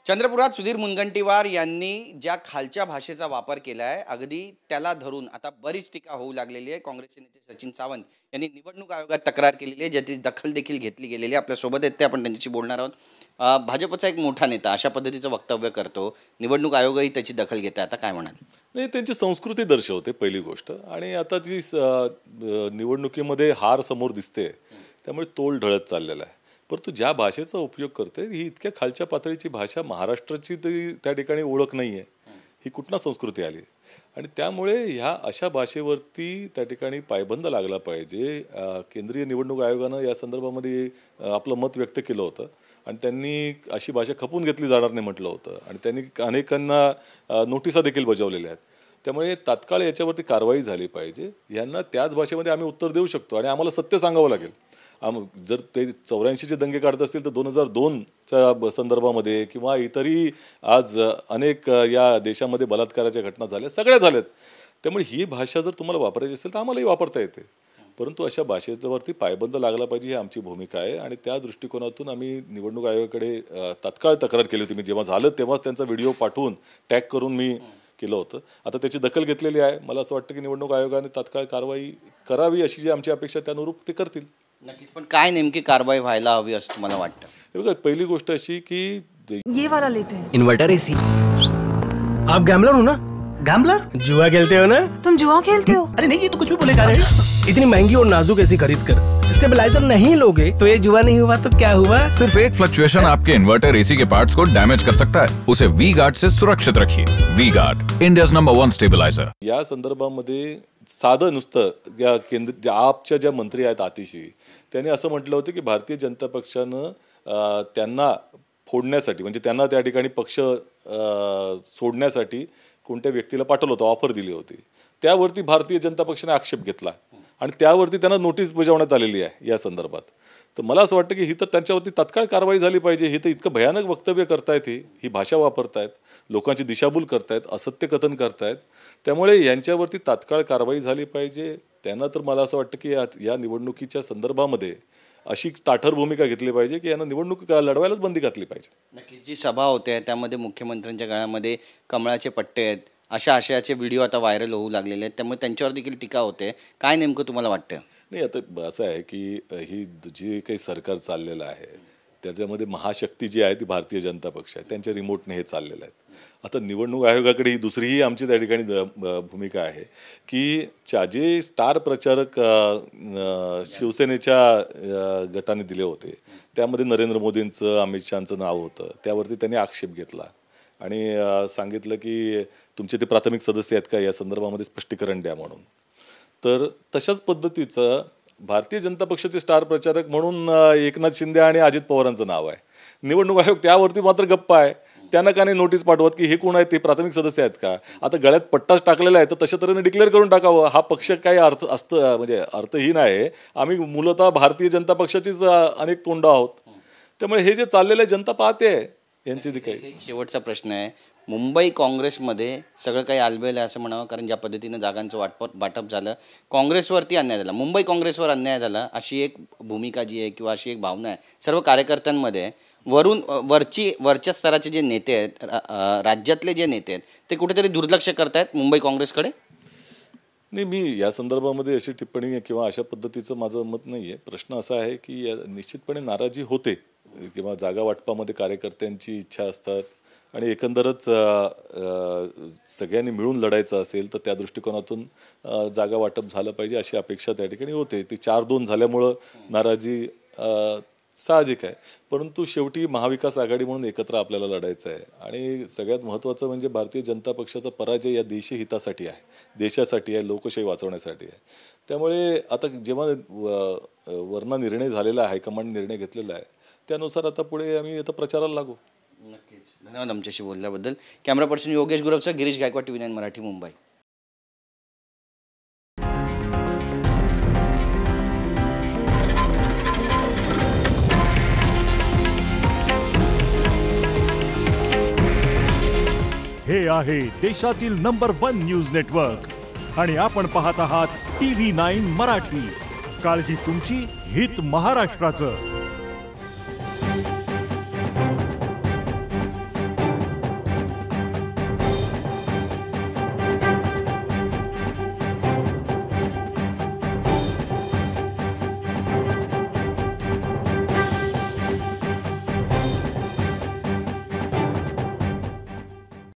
चंद्रपुरात सुधीर मुनगंटीवार यांनी ज्या खालच्या भाषेचा वापर केला आहे अगदी त्याला धरून आता बरीच टीका होऊ लागलेली आहे। काँग्रेसचे नेते सचिन सावंत यांनी निवडणूक आयोगात तक्रार केलेली आहे, ज्याची दखल देखील घेतली गेलेली आहे। आपल्या सोबत आहेत ते, आपण त्यांच्याशी बोलणार आहोत। भाजपचा एक मोठा नेता अशा पद्धतीचं वक्तव्य करतो, निवडणूक आयोगही त्याची दखल घेते, आता काय म्हणाल? नाही, त्यांची संस्कृती दर्शवते पहिली गोष्ट। आणि आता जी निवडणुकीमध्ये हार समोर दिसते त्यामुळे तोल ढळत चाललेला आहे। परंतु ज्या भाषेचा उपयोग करते ही इतक्या खालच्या पातळीची भाषा, महाराष्ट्राची तरी त्या ठिकाणी ओळख नाही आहे, ही कुठला संस्कृती आली। आणि त्यामुळे ह्या अशा भाषेवरती त्या ठिकाणी पायबंद लागला पाहिजे। केंद्रीय निवडणूक आयोगानं या संदर्भामध्ये आपलं मत व्यक्त केलं होतं आणि त्यांनी अशी भाषा खपून घेतली जाणार नाही म्हटलं होतं आणि त्यांनी अनेकांना नोटिसा देखील बजावलेल्या आहेत। त्यामुळे तात्काळ याच्यावरती कारवाई झाली पाहिजे। यांना त्याच भाषेमध्ये आम्ही उत्तर देऊ शकतो आणि आम्हाला सत्य सांगावं लागेल। जर ते 84चे दंगे काढत असतील तर 2002च्या संदर्भामध्ये किंवा इतरही आज अनेक या देशामध्ये बलात्काराच्या घटना झाल्या, सगळ्या झाल्यात। त्यामुळे ही भाषा जर तुम्हाला वापरायची असेल तर आम्हालाही वापरता येते, परंतु अशा भाषेवरती पायबंद लागला पाहिजे, ही आमची भूमिका आहे। आणि त्या दृष्टिकोनातून आम्ही निवडणूक आयोगाकडे तात्काळ तक्रार केली होती। मी जेव्हा झालं तेव्हाच त्यांचा व्हिडिओ पाठवून टॅग करून मी केलं होतं। आता त्याची दखल घेतलेली आहे। मला असं वाटतं की निवडणूक आयोगाने तात्काळ कारवाई करावी अशी जी आमची अपेक्षा त्यानुरूप ते करतील। नक्कीच, पण काय नेमकी कारवाई व्हायला हवी असं तुम्हाला वाटतं? हे बघा, पहिली गोष्ट अशी की ये वाला लेते हैं, इन्वर्टर एसी। आप गैम्बलर हो ना? गैम्बलर? जुआ खेलते हो ना? तुम जुआ खेलते हो? अरे नहीं, ये तो कुछ भी बोले जा रहे हैं। इतनी महंगी और नाजुक एसी खरीद कर स्टेबलाइजर नहीं लोगे तो ये जुआ नहीं हुआ तो क्या हुआ? सिर्फ एक फ्लक्चुएशन आपके इन्वर्टर एसी के पार्ट्स को डैमेज कर सकता है। उसे वी गार्ड से सुरक्षित रखिए। V Guard, India's number 1 stabiliser. या संदर्भामध्ये साधं नुसतं या केंद्र आपच्या ज्या मंत्री आहेत आतिशी, त्यांनी असं म्हटलं होतं की भारतीय जनता पक्षानं त्यांना फोडण्यासाठी, म्हणजे त्यांना त्या ठिकाणी पक्ष सोडण्यासाठी कोणत्या व्यक्तीला पाठवलं होतं, ऑफर दिली होती। त्यावरती भारतीय जनता पक्षाने आक्षेप घेतला आणि त्यावरती त्यांना नोटीस बजावण्यात आलेली आहे या संदर्भात। तर मला असं वाटतं की ही तर त्यांच्यावरती तात्काळ कारवाई झाली पाहिजे। ही तर इतकं भयानक वक्तव्य करतायत, ही भाषा वापरतायत, लोकांची दिशाभूल करतायत, असत्य कथन करतायत। त्यामुळे यांच्यावरती तात्काळ कारवाई झाली पाहिजे। त्यांना तर मला असं वाटतं की या निवडणुकीच्या संदर्भामध्ये अशी ताठर भूमिका घेतली पाहिजे की यांना निवडणूक लढवायलाच बंदी घातली पाहिजे। नक्की, जी सभा होते त्यामध्ये मुख्यमंत्र्यांच्या गळ्यामध्ये कमळाचे पट्टे आहेत, अशा आशयाचे व्हिडिओ आता व्हायरल होऊ लागलेले आहेत, त्यामुळे त्यांच्यावर देखील टीका होते। काय नेमकं तुम्हाला वाटतं? नाही, आता असं आहे की ही जी काही सरकार चाललेलं आहे त्याच्यामध्ये महाशक्ती जी आहे ती भारतीय जनता पक्ष आहे, त्यांच्या रिमोटने हे चाललेलं आहे। आता निवडणूक आयोगाकडे ही दुसरीही आमची त्या ठिकाणी भूमिका आहे की जे स्टार प्रचारक शिवसेनेच्या गटाने दिले होते त्यामध्ये नरेंद्र मोदींचं, अमित शहांचं नाव होतं। त्यावरती त्यांनी आक्षेप घेतला आणि सांगितलं की तुमचे ते प्राथमिक सदस्य आहेत का, या संदर्भामध्ये स्पष्टीकरण द्या म्हणून। तर तशाच पद्धतीचं भारतीय जनता पक्षाचे स्टार प्रचारक म्हणून एकनाथ शिंदे आणि अजित पवारांचं नाव आहे। निवडणूक आयोग त्यावरती मात्र गप्प आहे। त्यांना का नाही नोटीस पाठवत की हे कोण आहेत, ते प्राथमिक सदस्य आहेत का? आता गळ्यात पट्टाच टाकलेला आहे तर तशा तऱ्हेने डिक्लेअर करून टाकावं। हा पक्ष काही म्हणजे अर्थहीन आहे। आम्ही मूलतः भारतीय जनता पक्षाचीच अनेक तोंड आहोत। त्यामुळे हे जे चाललेलं आहे जनता पाहते आहे यांचे जे काही। शेवटचा प्रश्न आहे, मुंबई काँग्रेसमध्ये सगळं काही आलबेल आहे असं म्हणावं, कारण ज्या पद्धतीनं जागांचं वाटप झालं, काँग्रेसवरती अन्याय झाला, मुंबई काँग्रेसवर अन्याय झाला अशी एक भूमिका जी आहे किंवा अशी एक भावना आहे सर्व कार्यकर्त्यांमध्ये। वरच्या स्तराचे जे नेते आहेत, राज्यातले जे नेते आहेत, ते कुठेतरी दुर्लक्ष करतायत मुंबई काँग्रेसकडे। नाही, मी या संदर्भामध्ये अशी टिप्पणी किंवा अशा पद्धतीचं माझं मत नाही आहे। प्रश्न असा आहे की निश्चितपणे नाराजी होते किंवा जागा वाटपामध्ये कार्यकर्त्यांची इच्छा असतात आणि एकंदरच सगळ्यांनी मिळून लढायचं असेल तर त्या दृष्टिकोनातून जागा वाटप झालं पाहिजे अशी अपेक्षा त्या ठिकाणी होते। ती 4-2 झाल्यामुळं नाराजी साहजिक आहे, परंतु शेवटी महाविकास आघाडी म्हणून एकत्र आपल्याला लढायचं आहे। आणि सगळ्यात महत्त्वाचं म्हणजे भारतीय जनता पक्षाचा पराजय या देशहितासाठी आहे, देशासाठी आहे, लोकशाही वाचवण्यासाठी आहे। त्यामुळे आता जेव्हा वरना निर्णय झालेला आहे, हायकमांड निर्णय घेतलेला आहे, त्यानुसार आता पुढे आम्ही आता प्रचाराला लागू। नक्कीच, धन्यवाद आमच्याशी बोलल्याबद्दल। कॅमेरा पर्सन योगेश गुरवचा, गिरीश गायकवाड, TV9 मराठी, मुंबई। हे आहे देशातील नंबर 1 न्यूज नेटवर्क आणि आपण पाहत आहात TV9 मराठी। काळजी तुमची, हित महाराष्ट्राचं।